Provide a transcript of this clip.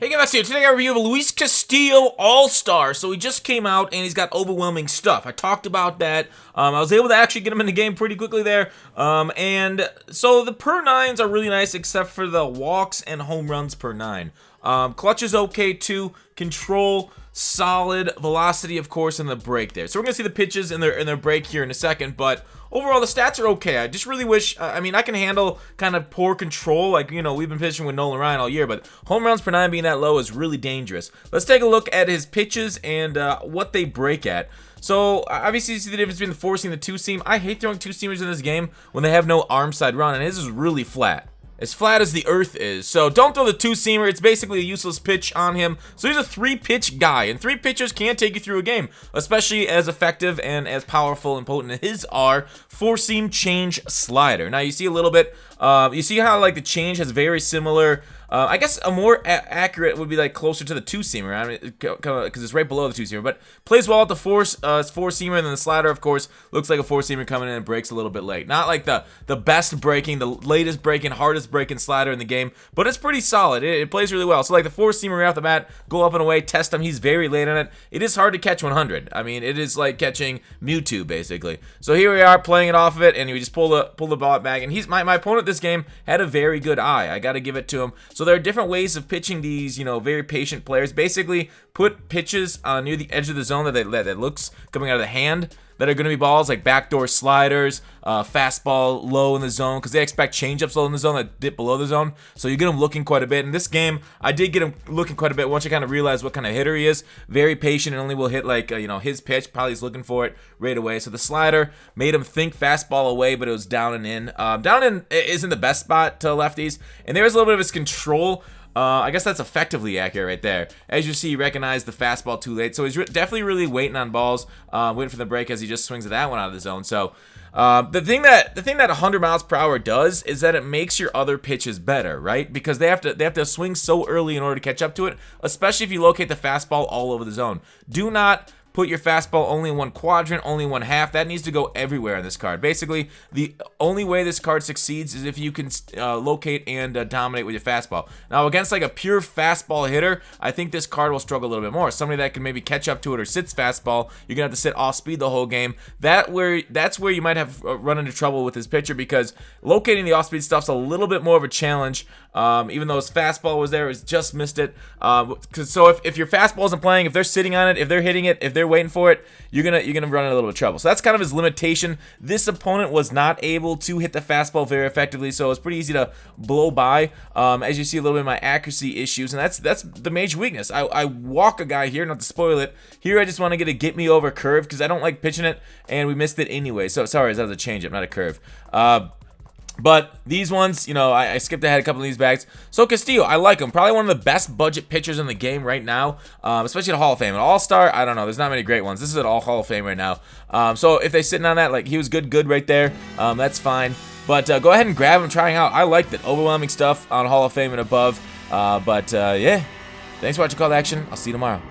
Hey guys, here. Today I review Luis Castillo All-Star. So he just came out and he's got overwhelming stuff. I talked about that. I was able to actually get him in the game pretty quickly there. And so the per 9s are really nice except for the walks and home runs per 9. Clutch is okay too. Control, solid. Velocity, of course, and the break there. So we're going to see the pitches in their break here in a second, but overall, the stats are okay. I just really wish, I mean, I can handle kind of poor control. Like, you know, we've been pitching with Nolan Ryan all year, but home runs per 9 being that low is really dangerous. Let's take a look at his pitches and what they break at. So, obviously, you see the difference between the 4-seam and the 2-seam. I hate throwing 2-seamers in this game when they have no arm side run, and his is really flat. As flat as the earth is. So don't throw the 2-seamer. It's basically a useless pitch on him. So he's a 3-pitch guy, and 3 pitchers can take you through a game, especially as effective and as powerful and potent as his are. 4-seam change slider. Now you see a little bit, you see how like the change has very similar, I guess a more accurate would be like closer to the 2-seamer, I mean, because it's right below the 2-seamer, but plays well at the 4-seamer, and then the slider, of course, looks like a 4-seamer coming in and breaks a little bit late. Not like the best breaking, the latest breaking, hardest breaking slider in the game, but it's pretty solid. It plays really well. So like the 4-seamer right off the bat, go up and away, test him. He's very late on it. It is hard to catch 100. I mean, it is like catching Mewtwo basically. So here we are playing it off of it, and we just pull the ball back. And he's my opponent this game had a very good eye. I got to give it to him. So there are different ways of pitching these, you know, very patient players. Basically, put pitches near the edge of the zone that looks coming out of the hand that are going to be balls like backdoor sliders, fastball low in the zone, because they expect changeups low in the zone that dip below the zone. So you get him looking quite a bit. In this game, I did get him looking quite a bit once you kind of realize what kind of hitter he is. Very patient and only will hit like, you know, his pitch. Probably he's looking for it right away. So the slider made him think fastball away, but it was down and in. Down and in isn't the best spot to lefties. And there's a little bit of his control. I guess that's effectively accurate right there. As you see, he recognized the fastball too late. So he's definitely really waiting on balls, waiting for the break as he just swings at that one out of the zone. So the thing that 100 miles per hour does is that it makes your other pitches better, right? Because they have to swing so early in order to catch up to it, especially if you locate the fastball all over the zone. Do not put your fastball only in one quadrant, only one half. That needs to go everywhere in this card. Basically, the only way this card succeeds is if you can locate and dominate with your fastball. Now, against like a pure fastball hitter, I think this card will struggle a little bit more. Somebody that can maybe catch up to it or sits fastball, you're gonna have to sit off speed the whole game. That's where you might have run into trouble with this pitcher, because locating the off speed stuff's a little bit more of a challenge. Even though his fastball was there, he's just missed it. So if your fastball isn't playing, if they're sitting on it, if they're hitting it, if they're waiting for it, you're gonna run into a little bit of trouble. So that's kind of his limitation. This opponent was not able to hit the fastball very effectively, so it's pretty easy to blow by. As you see a little bit of my accuracy issues, and that's the major weakness. I walk a guy here, not to spoil it. Here I just want to get me over curve because I don't like pitching it, and we missed it anyway. So sorry, that was a changeup, not a curve. But these ones, you know, I skipped ahead a couple of these bags. So Castillo, I like him. Probably one of the best budget pitchers in the game right now, especially at Hall of Fame. An All-Star, I don't know. There's not many great ones. This is an all Hall of Fame right now. So if they're sitting on that, like he was good right there, that's fine. But go ahead and grab him, trying out. I liked it. Overwhelming stuff on Hall of Fame and above. Yeah, thanks for watching Call to Action. I'll see you tomorrow.